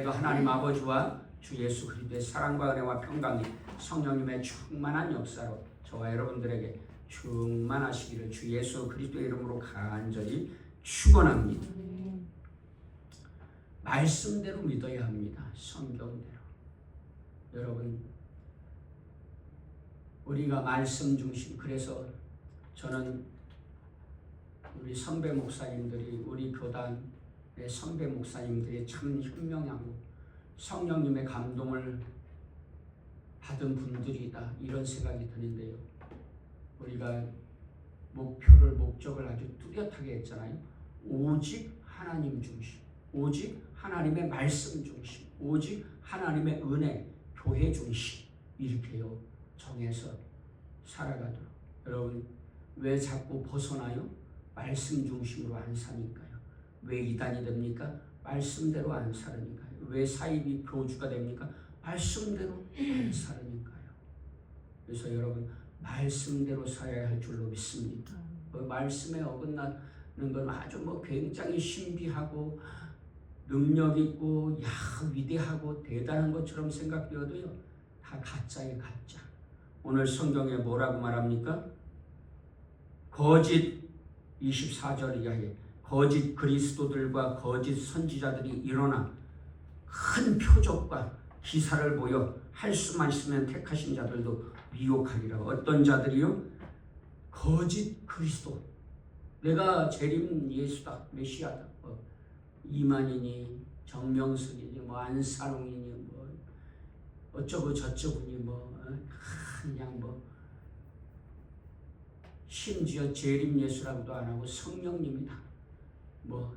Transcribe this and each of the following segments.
하나님 아버지와 주 예수 그리스도의 사랑과 은혜와 평강이 성령님의 충만한 역사로 저와 여러분들에게 충만하시기를 주 예수 그리스도의 이름으로 간절히 축원합니다. 말씀대로 믿어야 합니다. 성경대로. 여러분, 우리가 말씀 중심. 그래서 저는 우리 선배 목사님들이, 우리 교단의 선배 목사님들이 참 현명하고 성령님의 감동을 받은 분들이다, 이런 생각이 드는데요. 우리가 목적을 아주 뚜렷하게 했잖아요. 오직 하나님 중심, 오직 하나님의 말씀 중심, 오직 하나님의 은혜, 교회 중심, 이렇게요 정해서 살아가도록. 여러분, 왜 자꾸 벗어나요? 말씀 중심으로 안 사니까요. 왜 이단이 됩니까? 말씀대로 안 살으니까요. 왜 사입이 교주가 됩니까? 말씀대로 안 살으니까요. 그래서 여러분, 말씀대로 살아야 할 줄로 믿습니다. 말씀에 어긋나는 건 아주 굉장히 신비하고 능력 있고 위대하고 대단한 것처럼 생각되어도요, 다 가짜예요, 가짜. 오늘 성경에 뭐라고 말합니까? 거짓 24절 이하에 거짓 그리스도들과 거짓 선지자들이 일어나 큰 표적과 기사를 보여 할 수만 있으면 택하신 자들도 미혹하리라. 어떤 자들이요? 거짓 그리스도. 내가 재림 예수다, 메시아다. 이만희니 정명석이니 안산홍이니 어쩌고 저쩌고니 그냥 심지어 재림 예수라고도 안 하고 성령님이다, 또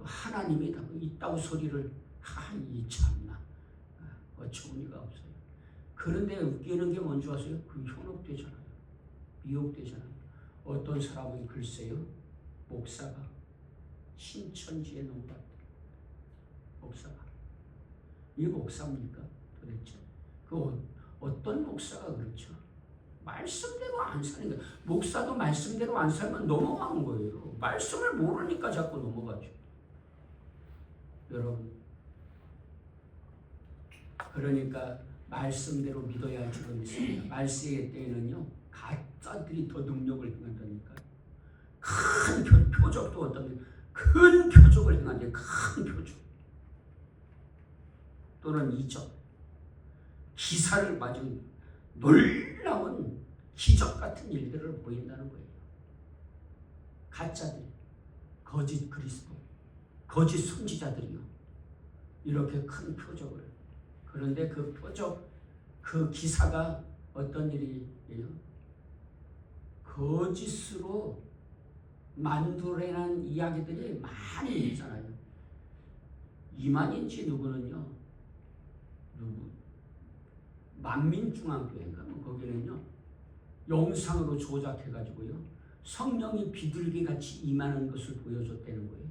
하나님이다, 이따구 소리를 이 참나 어처구니가 없어요. 그런데 웃기는 게 뭔지 아세요? 그 현혹되잖아요. 미혹되잖아요. 어떤 사람은 글쎄요, 목사가 신천지에 넘어갔대. 목사가. 이게 목사입니까? 도대체. 어떤 목사가 그렇죠? 말씀대로 안 사는 거예요. 목사도 말씀대로 안 살면 넘어가는 거예요. 말씀을 모르니까 자꾸 넘어가죠. 여러분, 그러니까 말씀대로 믿어야 할 줄로 믿습니다. 말세의 때에는요, 가짜들이 더 능력을 행한다니까요. 큰 표적도 어떤 큰 표적을 행한대. 큰 표적 또는 이적, 기사를 맞은 놀라운 기적 같은 일들을 보인다는 거예요. 가짜들, 거짓 그리스도, 거짓 선지자들이요, 이렇게 큰 표적을. 그런데 그 표적, 그 기사가 어떤 일이에요? 거짓으로 만들어낸 이야기들이 많이 있잖아요. 이만인지 누구는요, 만민중앙교회인가 거기는요, 영상으로 조작해가지고요, 성령이 비둘기같이 임하는 것을 보여줬다는 거예요.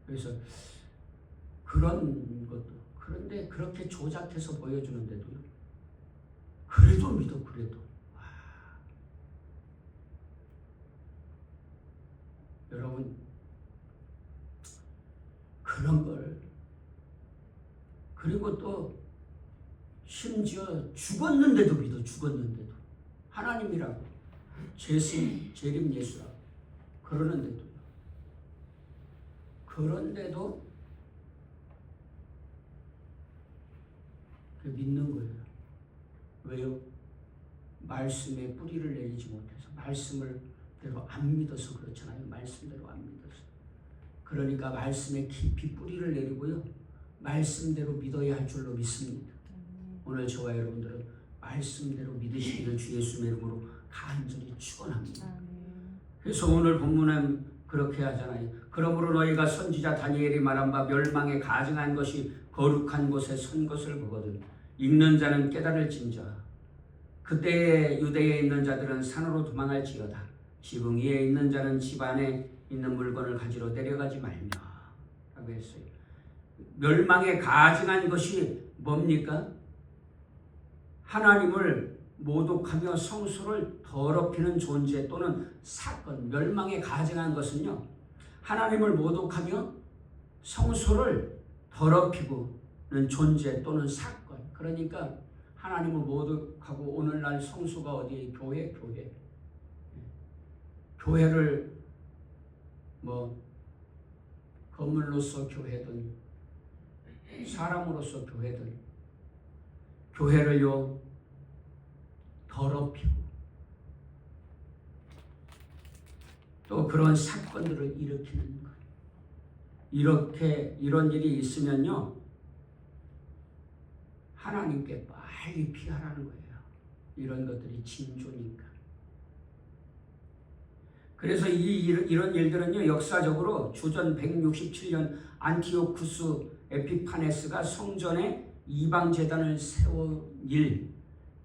그래서 그런 것도, 그런데 그렇게 조작해서 보여주는데도요, 그래도 믿어. 그래도 여러분, 그런 걸, 그리고 또 심지어 죽었는데도 믿어. 죽었는데도 하나님이라고, 재림 예수라고 그러는데도요, 그런데도 믿는 거예요. 왜요? 말씀에 뿌리를 내리지 못해서, 말씀을 대로 안 믿어서 그렇잖아요. 말씀대로 안 믿어서. 그러니까 말씀에 깊이 뿌리를 내리고요, 말씀대로 믿어야 할 줄로 믿습니다. 오늘 저와 여러분들은 말씀대로 믿으시기를 주 예수의 이름으로 간절히 축원합니다. 그래서 오늘 본문은 그렇게 하잖아요. 그러므로 너희가 선지자 다니엘이 말한 바 멸망에 가증한 것이 거룩한 곳에 선 것을 보거든 읽는 자는 깨달을진저. 그때 유대에 있는 자들은 산으로 도망할지어다. 지붕 위에 있는 자는 집 안에 있는 물건을 가지러 내려가지 말며 라고 했어요. 멸망에 가증한 것이 뭡니까? 하나님을 모독하며 성소를 더럽히는 존재 또는 사건, 멸망에 가증한 것은요, 하나님을 모독하며 성소를 더럽히고는 존재 또는 사건. 그러니까 하나님을 모독하고 오늘날 성소가 어디에? 교회. 교회를 뭐 건물로서 교회든 사람으로서 교회든 교회를요 더럽히고 또 그런 사건들을 일으키는 거예요. 이런 일이 있으면요 하나님께 빨리 피하라는 거예요. 이런 것들이 징조니까. 그래서 이런 일들은요 역사적으로 주전 167년 안티오쿠스 에피파네스가 성전에 이방 제단을 세운 일,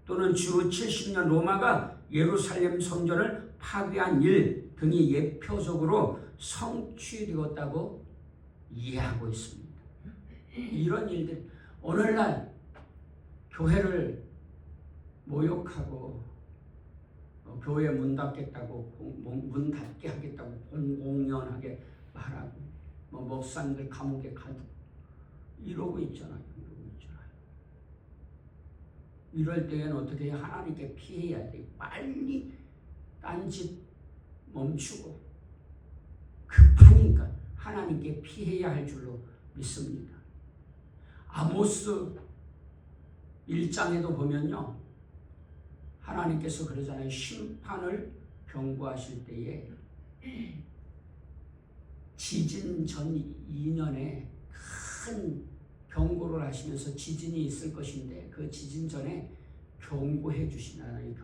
또는 주 70년 로마가 예루살렘 성전을 파괴한 일 등이 예표적으로 성취되었다고 이해하고 있습니다. 이런 일들, 오늘날 교회를 모욕하고 교회 문 닫겠다고 문 닫게 하겠다고 공공연하게 말하고 목사님들 감옥에 가두고 이러고 있잖아요. 이럴 때에는 어떻게 해야? 하나님께 피해야 돼. 빨리 딴짓 멈추고 급하니까 하나님께 피해야 할 줄로 믿습니다. 아모스 1장에도 보면요 하나님께서 그러잖아요. 심판을 경고하실 때에 지진 전 2년에 큰 경고를 하시면서 지진이 있을 것인데 그 지진 전에 경고해 주시잖아요.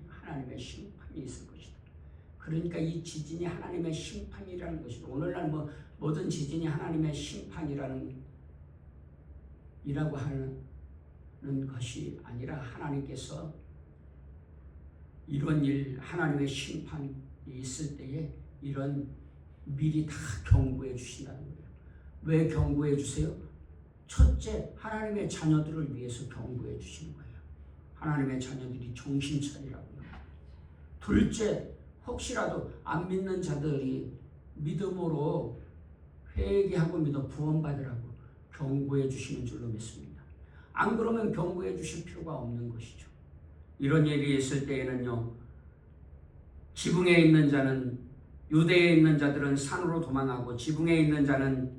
하나님의 심판이 있을 것이다. 그러니까 이 지진이 하나님의 심판이라는 것이다. 오늘날 모든 지진이 하나님의 심판이라고 하는 것이 아니라 하나님께서 이런 일, 하나님의 심판이 있을 때에 이런 미리 다 경고해 주신다는 거예요. 왜 경고해 주세요? 첫째, 하나님의 자녀들을 위해서 경고해 주시는 거예요. 하나님의 자녀들이 정신 차리라고요. 둘째, 혹시라도 안 믿는 자들이 믿음으로 회개하고 믿어 구원받으라고 경고해 주시는 줄로 믿습니다. 안 그러면 경고해 주실 필요가 없는 것이죠. 이런 일이 있을 때에는요, 지붕에 있는 자는, 유대에 있는 자들은 산으로 도망하고 지붕에 있는 자는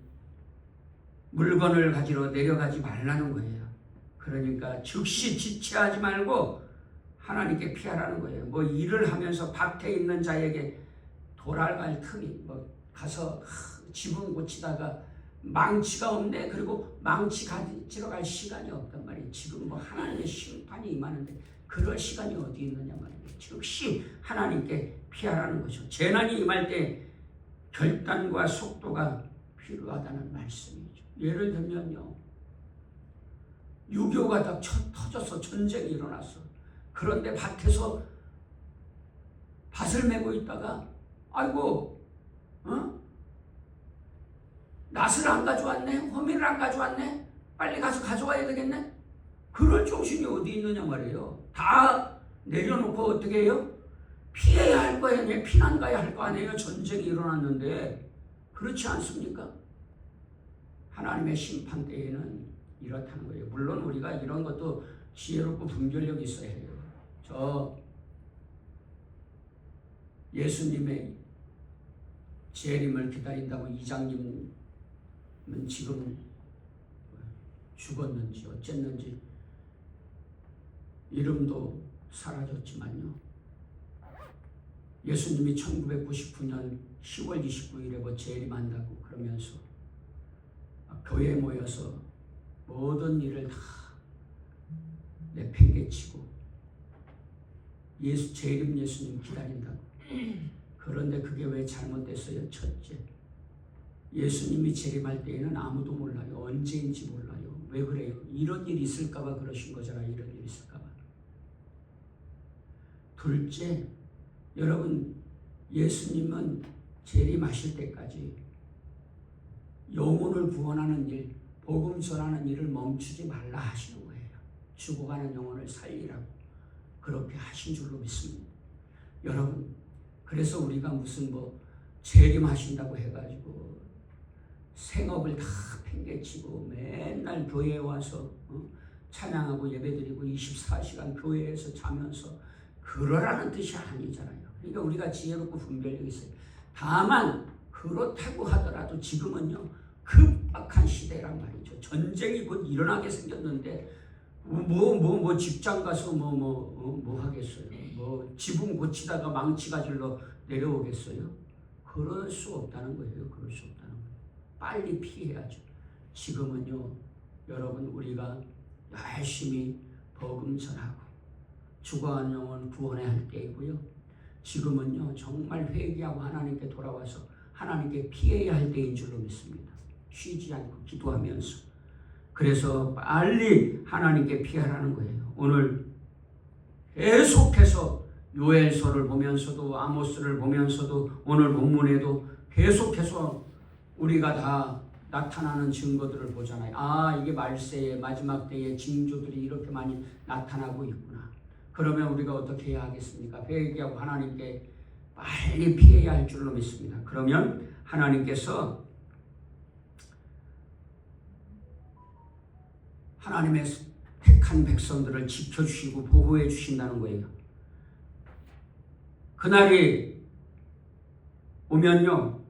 물건을 가지러 내려가지 말라는 거예요. 그러니까 즉시 지체하지 말고 하나님께 피하라는 거예요. 일을 하면서 밭에 있는 자에게 돌아갈 틈이 가서 지붕 고치다가 망치가 없네. 그리고 망치 가지러 갈 시간이 없단 말이에요. 지금 하나님의 심판이 임하는데 그럴 시간이 어디 있느냐 말이에요. 즉시 하나님께 피하라는 거죠. 재난이 임할 때 결단과 속도가 필요하다는 말씀이죠. 예를 들면요, 6.25가 딱 터져서 전쟁이 일어났어. 그런데 밭에서 밭을 메고 있다가 아이고 낫을 안 가져왔네, 호미를 안 가져왔네, 빨리 가서 가져와야 되겠네. 그럴 정신이 어디 있느냐 말이에요. 다 내려놓고 어떻게 해요? 피해야 할 거 아니에요. 피난 가야 할 거 아니에요. 전쟁이 일어났는데. 그렇지 않습니까? 하나님의 심판 때에는 이렇다는 거예요. 물론 우리가 이런 것도 지혜롭고 분별력이 있어야 해요. 저 예수님의 재림을 기다린다고 이장님은 지금 죽었는지 어쨌는지 이름도 사라졌지만요, 예수님이 1999년 10월 29일에 재림한다고 그러면서 교회에 모여서 모든 일을 다 내팽개치고 재림 예수님 기다린다고. 그런데 그게 왜 잘못됐어요? 첫째, 예수님이 재림할 때에는 아무도 몰라요. 언제인지 몰라요. 왜 그래요? 이런 일이 있을까 봐 그러신 거잖아요. 이런 일이 있을까 봐. 둘째, 여러분, 예수님은 재림하실 때까지 영혼을 구원하는 일, 복음 전하는 일을 멈추지 말라 하시는 거예요. 죽어가는 영혼을 살리라고 그렇게 하신 줄로 믿습니다. 여러분, 그래서 우리가 무슨 재림하신다고 해가지고 생업을 다 팽개치고 맨날 교회에 와서 찬양하고 예배드리고 24시간 교회에서 자면서 그러라는 뜻이 아니잖아요. 그러니까 우리가 지혜롭고 분별력이 있어요. 다만 그렇다고 하더라도 지금은요 급박한 시대란 말이죠. 전쟁이 곧 일어나게 생겼는데 직장 가서 뭐 하겠어요? 뭐 지붕 고치다가 망치가 질러 내려오겠어요? 그럴 수 없다는 거예요. 그럴 수 없다는 거예요. 빨리 피해야죠. 지금은요 여러분 우리가 열심히 복음 전하고 죽어간 영혼 구원해야 할 때이고요. 지금은요 정말 회개하고 하나님께 돌아와서 하나님께 피해야 할 때인 줄로 믿습니다. 쉬지 않고 기도하면서. 그래서 빨리 하나님께 피하라는 거예요. 오늘 계속해서 요엘서를 보면서도 아모스를 보면서도 오늘 본문에도 계속해서 우리가 다 나타나는 증거들을 보잖아요. 아, 이게 말세의 마지막 때의 징조들이 이렇게 많이 나타나고 있구나. 그러면 우리가 어떻게 해야 하겠습니까? 회개하고 하나님께 빨리 피해야 할 줄로 믿습니다. 그러면 하나님께서 하나님의 택한 백성들을 지켜주시고 보호해 주신다는 거예요. 그날이 오면요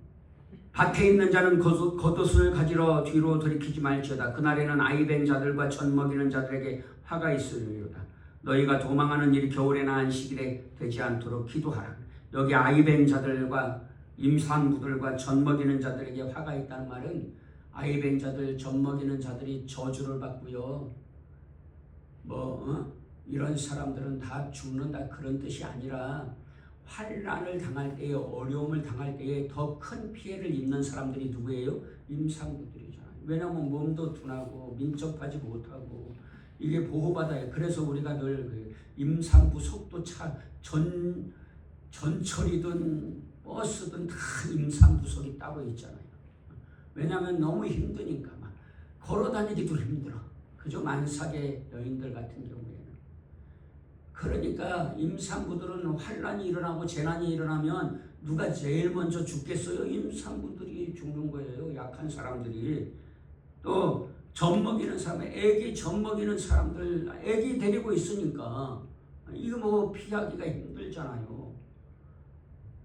밭에 있는 자는 겉옷을 가지러 뒤로 돌이키지 말지어다. 그날에는 아이된 자들과 젖 먹이는 자들에게 화가 있으리로다. 너희가 도망하는 일이 겨울에나 안식일에 되지 않도록 기도하라. 여기 아이된 자들과 임산부들과 젖 먹이는 자들에게 화가 있다는 말은 아이된 자들, 젖 먹이는 자들이 저주를 받고요. 이런 사람들은 다 죽는다 그런 뜻이 아니라 환난을 당할 때에 어려움을 당할 때에 더 큰 피해를 입는 사람들이 누구예요? 임산부들이잖아요. 왜냐하면 몸도 둔하고 민첩하지 못하고 이게 보호받아요. 그래서 우리가 늘 임산부 속도차 전철이든 버스든 다 임산부석이 따로 있잖아요. 왜냐하면 너무 힘드니까 막 걸어다니기도 힘들어. 그저 만삭의 여인들 같은 경우에는. 그러니까 임산부들은 환난이 일어나고 재난이 일어나면 누가 제일 먼저 죽겠어요? 임산부들이 죽는 거예요. 약한 사람들이. 또 젖 먹이는 사람, 애기 젖 먹이는 사람들, 애기 데리고 있으니까 이거 뭐 피하기가 힘들잖아요.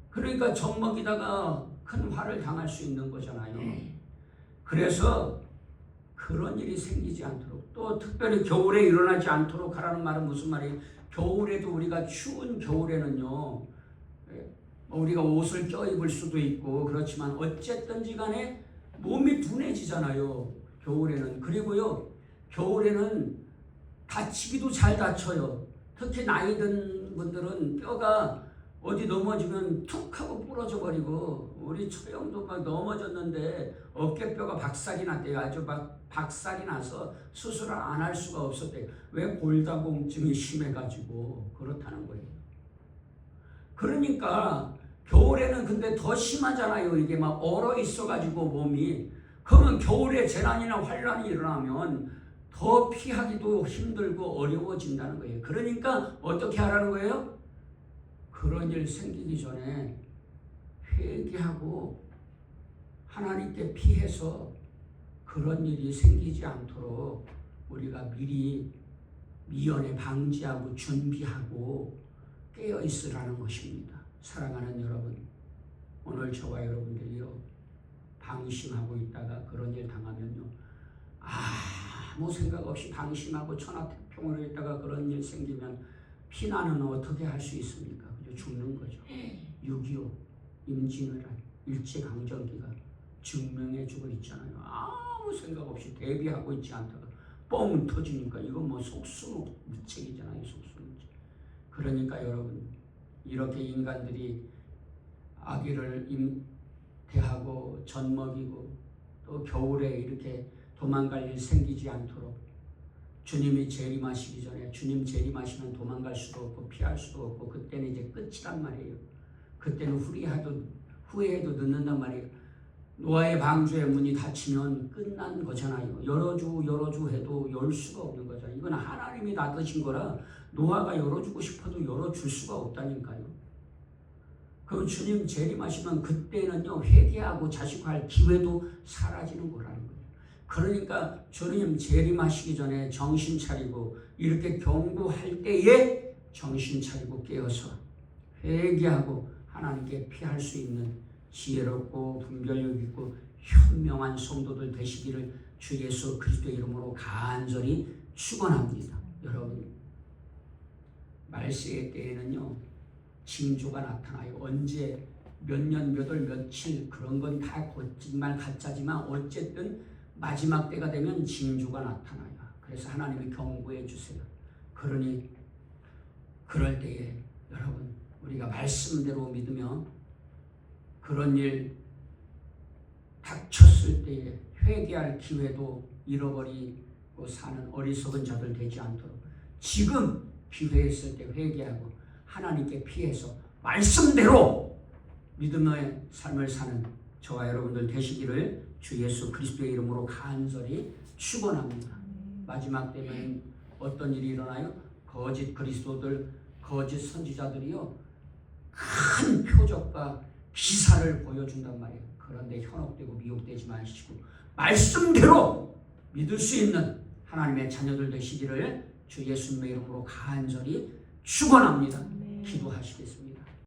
그러니까 젖 먹이다가 큰 화를 당할 수 있는 거잖아요. 그래서 그런 일이 생기지 않도록, 또 특별히 겨울에 일어나지 않도록 하라는 말은 무슨 말이에요? 겨울에도 우리가 추운 겨울에는요 우리가 옷을 껴입을 수도 있고 그렇지만 어쨌든지 간에 몸이 둔해지잖아요. 겨울에는. 그리고요 겨울에는 다치기도 잘 다쳐요. 특히 나이 든 분들은 뼈가 어디 넘어지면 툭 하고 부러져 버리고, 우리 처형도 막 넘어졌는데 어깨뼈가 박살이 났대요. 아주 막 박살이 나서 수술을 안 할 수가 없었대요. 왜? 골다공증이 심해가지고 그렇다는 거예요. 그러니까 겨울에는 근데 더 심하잖아요. 이게 막 얼어 있어가지고 몸이. 그러면 겨울에 재난이나 환란이 일어나면 더 피하기도 힘들고 어려워진다는 거예요. 그러니까 어떻게 하라는 거예요? 그런 일 생기기 전에 회개하고 하나님께 피해서 그런 일이 생기지 않도록 우리가 미리 미연에 방지하고 준비하고 깨어 있으라는 것입니다. 사랑하는 여러분, 오늘 저와 여러분들이요 방심하고 있다가 그런 일 당하면요 아무 생각 없이 방심하고 천하태평으로 있다가 그런 일 생기면 피난은 어떻게 할 수 있습니까? 그저 죽는 거죠. 6.25 임진왜란 일제강점기가 증명해 주고 있잖아요. 아무 생각 없이 대비하고 있지 않다가 뻥 터지니까 이거 뭐 속수무책이잖아요. 속수무책. 그러니까 여러분, 이렇게 인간들이 아기를 대하고 젖 먹이고 또 겨울에 이렇게 도망갈 일 생기지 않도록 주님이 재림하시기 전에, 주님 재림하시면 도망갈 수도 없고 피할 수도 없고 그때는 이제 끝이란 말이에요. 그때는 후회해도 늦는단 말이에요. 노아의 방주의 문이 닫히면 끝난 거잖아요. 열어주 해도 열 수가 없는 거잖아요. 이건 하나님이 닫으신 거라 노아가 열어주고 싶어도 열어줄 수가 없다니까요. 그럼 주님 재림하시면 그때는요 회개하고 자식할 기회도 사라지는 거라는 거예요. 그러니까 주님 재림하시기 전에 정신 차리고 이렇게 경고할 때에 정신 차리고 깨어서 회개하고 하나님께 피할 수 있는 지혜롭고 분별력 있고 현명한 성도들 되시기를 주 예수 그리스도의 이름으로 간절히 축원합니다. 여러분 말세의 때에는요 징조가 나타나요. 언제 몇 년 몇 월 며칠 그런 건 다 거짓말 가짜지만 어쨌든 마지막 때가 되면 징조가 나타나요. 그래서 하나님이 경고해 주세요. 그러니 그럴 때에 여러분 우리가 말씀대로 믿으며 그런 일 닥쳤을 때에 회개할 기회도 잃어버리고 사는 어리석은 자들 되지 않도록 지금 기회 있을 때 회개하고 하나님께 피해서 말씀대로 믿음의 삶을 사는 저와 여러분들 되시기를 주 예수 그리스도의 이름으로 간절히 축원합니다. 마지막 때면 어떤 일이 일어나요? 거짓 그리스도들, 거짓 선지자들이요 큰 표적과 기사를 보여준단 말이에요. 그런데 현혹되고 미혹되지 마시고 말씀대로 믿을 수 있는 하나님의 자녀들 되시기를 주 예수님의 이름으로 간절히 축원합니다. 기도하시겠습니다.